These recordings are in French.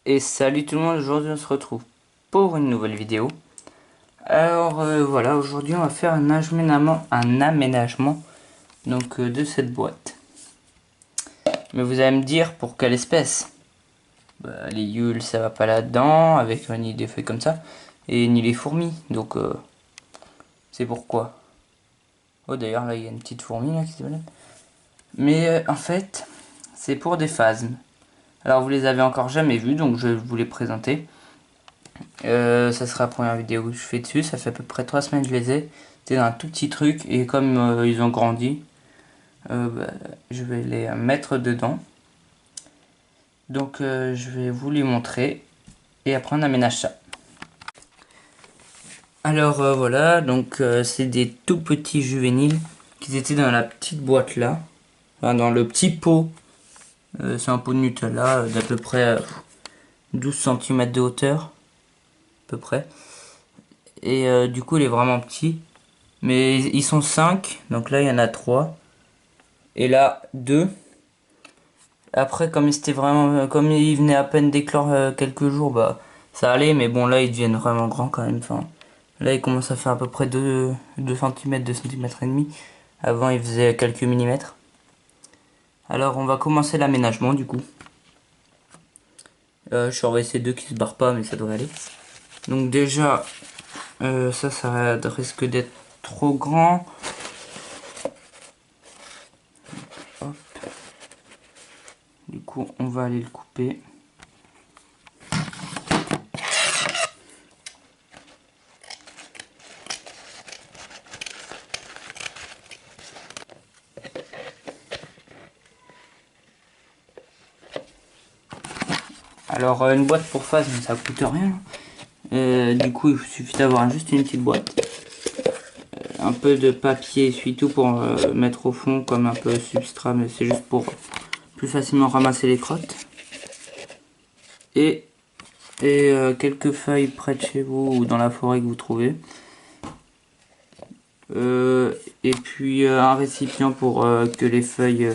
Et salut tout le monde, aujourd'hui on se retrouve pour une nouvelle vidéo. Alors voilà, aujourd'hui on va faire un aménagement de cette boîte. Mais vous allez me dire pour quelle espèce? Les yules ça va pas là-dedans, avec ni des feuilles comme ça, et ni les fourmis, donc c'est pourquoi. Oh d'ailleurs là il y a une petite fourmi là qui se balade. Mais en fait, c'est pour des phasmes. Alors vous les avez encore jamais vus, donc je vais vous les présenter. Ça sera la première vidéo que je fais dessus. Ça fait à peu près 3 semaines que je les ai. C'était dans un tout petit truc. Et comme ils ont grandi, je vais les mettre dedans. Donc je vais vous les montrer. Et après on aménage ça. Alors voilà, donc c'est des tout petits juvéniles qui étaient dans la petite boîte là. Enfin, dans le petit pot. C'est un pot de Nutella d'à peu près 12 cm de hauteur. À peu près. Et du coup il est vraiment petit. Mais ils sont 5, donc là il y en a 3. Et là 2. Après comme ils venaient à peine d'éclore quelques jours, bah ça allait, mais bon là ils deviennent vraiment grands quand même. Enfin, là ils commencent à faire à peu près 2 cm, 2 cm et demi. Avant ils faisaient quelques millimètres. Alors on va commencer l'aménagement du coup. Je surveille ces deux qui se barrent pas, mais ça devrait aller. Donc déjà ça risque d'être trop grand. Hop. Du coup, on va aller le couper. Alors, une boîte pour phase, ça coûte rien. Du coup, il suffit d'avoir juste une petite boîte. Un peu de papier essuie-tout pour mettre au fond comme un peu substrat, mais c'est juste pour plus facilement ramasser les crottes. Et, quelques feuilles près de chez vous ou dans la forêt que vous trouvez. Et puis un récipient pour que les feuilles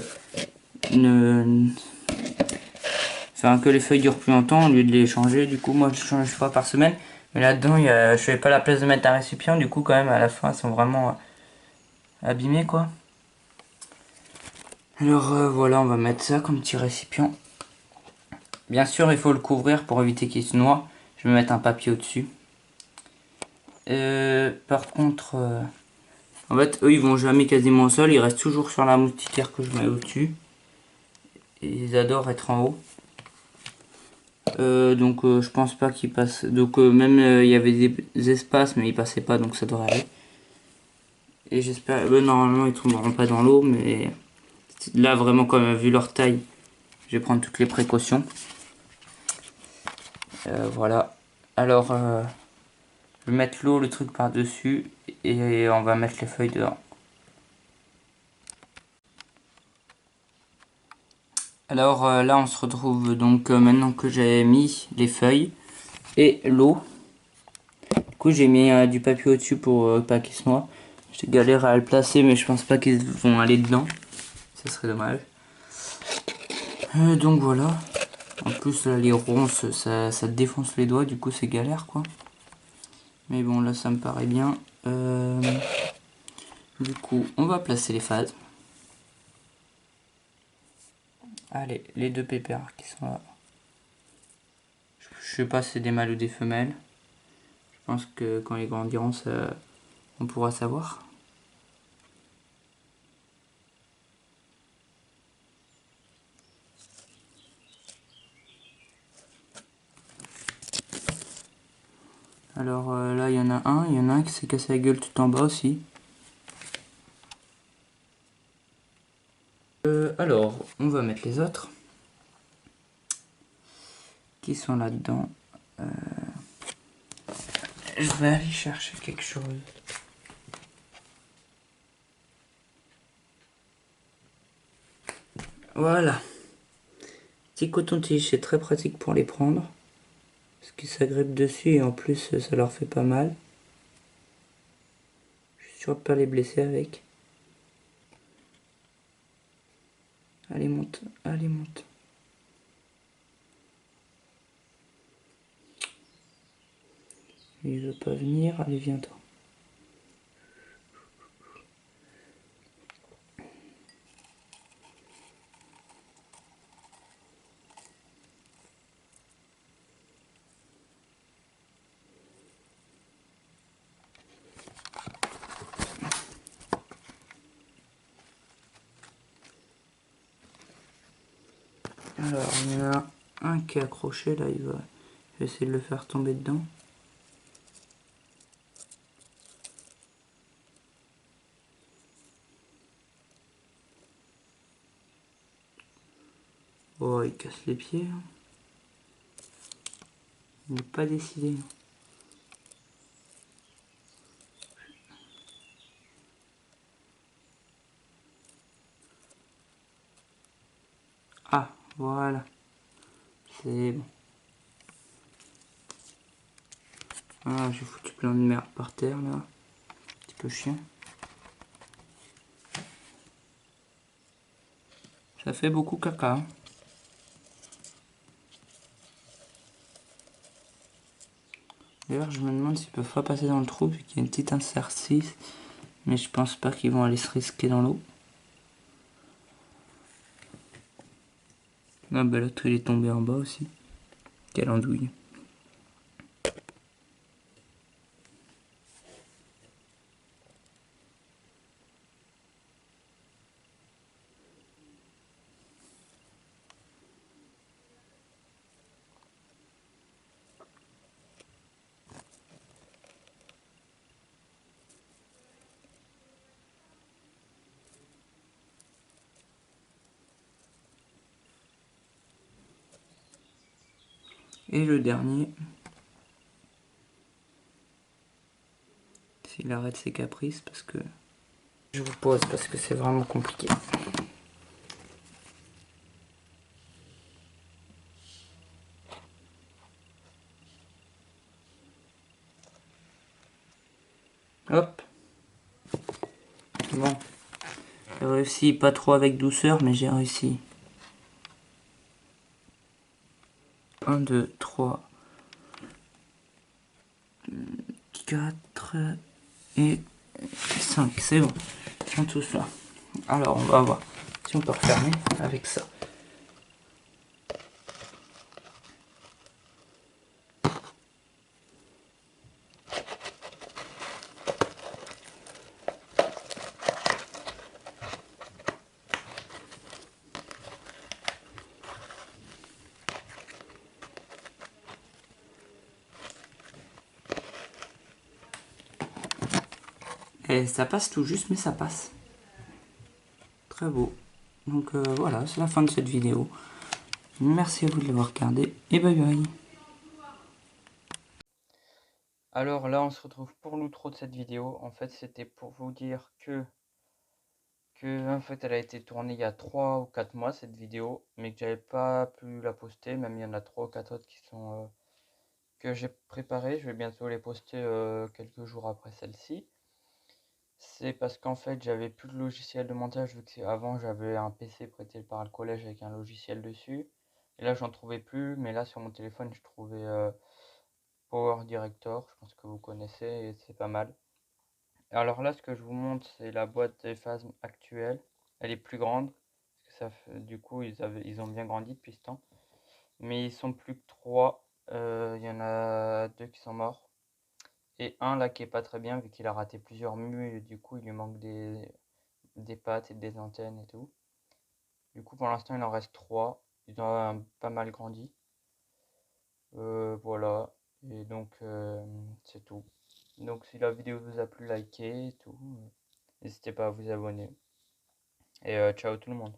ne... Enfin, que les feuilles durent plus longtemps au lieu de les changer. Du coup, moi je change une fois par semaine. Mais là-dedans, je n'avais pas la place de mettre un récipient. Du coup, quand même, à la fin, elles sont vraiment abîmées, quoi. Alors voilà, on va mettre ça comme petit récipient. Bien sûr, il faut le couvrir pour éviter qu'il se noie. Je vais mettre un papier au-dessus. Par contre, en fait, eux, ils vont jamais quasiment au sol. Ils restent toujours sur la moustiquaire que je mets au-dessus. Et ils adorent être en haut. Donc je pense pas qu'ils passent. Donc même il y avait des espaces, mais ils passaient pas, donc ça devrait aller. Et j'espère, normalement ils tomberont pas dans l'eau, mais là vraiment comme vu leur taille, je vais prendre toutes les précautions. Voilà. Alors je vais mettre l'eau, le truc par dessus et on va mettre les feuilles dedans. Alors là on se retrouve donc maintenant que j'ai mis les feuilles et l'eau. Du coup j'ai mis du papier au-dessus pour pas qu'ils se noient. J'ai galère à le placer mais je pense pas qu'ils vont aller dedans. Ça serait dommage. Donc voilà. En plus là, les ronces ça défonce les doigts, du coup c'est galère quoi. Mais bon là ça me paraît bien. Du coup on va placer les phases. Allez, les deux pépères qui sont là. Je sais pas si c'est des mâles ou des femelles. Je pense que quand ils grandiront on pourra savoir. Alors là il y en a un qui s'est cassé la gueule tout en bas aussi. Alors on va mettre les autres qui sont là-dedans. Je vais aller chercher quelque chose. Voilà. Petit coton-tige, c'est très pratique pour les prendre. Parce qu'ils s'agrippent dessus et en plus ça leur fait pas mal. Je suis sûr de pas les blesser avec. Allez monte, allez monte. Il veut pas venir, allez viens-toi. Alors, il y en a un qui est accroché, là, je vais essayer de le faire tomber dedans. Oh, il casse les pieds. Hein. Il n'est pas décidé. Ah, voilà. C'est bon. Ah, j'ai foutu plein de merde par terre, là. Un petit peu chiant. Ça fait beaucoup caca. Hein. D'ailleurs, je me demande s'ils peuvent pas passer dans le trou, vu qu'il y a une petite interstice. Mais je pense pas qu'ils vont aller se risquer dans l'eau. Ah bah l'autre il est tombé en bas aussi. Quelle andouille. Et le dernier, s'il arrête ses caprices, parce que je vous pose parce que c'est vraiment compliqué. Hop. Bon. J'ai réussi, pas trop avec douceur, mais j'ai réussi. 1, 2, 3, 4 et 5. C'est bon. Ils sont tous là. Alors, on va voir si on peut refermer avec ça. Et ça passe tout juste, mais ça passe. Très beau. Donc voilà, c'est la fin de cette vidéo. Merci à vous de l'avoir regardé et bye bye. Alors là, on se retrouve pour l'outro de cette vidéo. En fait, c'était pour vous dire que en fait, elle a été tournée il y a 3 ou 4 mois cette vidéo, mais que j'avais pas pu la poster. Même il y en a 3 ou 4 autres qui sont que j'ai préparées. Je vais bientôt les poster quelques jours après celle-ci. C'est parce qu'en fait, j'avais plus de logiciel de montage vu que avant j'avais un PC prêté par le collège avec un logiciel dessus. Et là, j'en trouvais plus, mais là sur mon téléphone, je trouvais Power Director. Je pense que vous connaissez et c'est pas mal. Alors là, ce que je vous montre, c'est la boîte Phasm actuelle. Elle est plus grande, parce que du coup, ils ont bien grandi depuis ce temps. Mais ils sont plus que 3. Il y en a 2 qui sont morts. Et un là qui est pas très bien, vu qu'il a raté plusieurs mues, et du coup, il lui manque des pattes et des antennes et tout. Du coup, pour l'instant, il en reste 3. Ils ont pas mal grandi. Voilà. Et donc, c'est tout. Donc, si la vidéo vous a plu, likez et tout. N'hésitez pas à vous abonner. Et ciao tout le monde.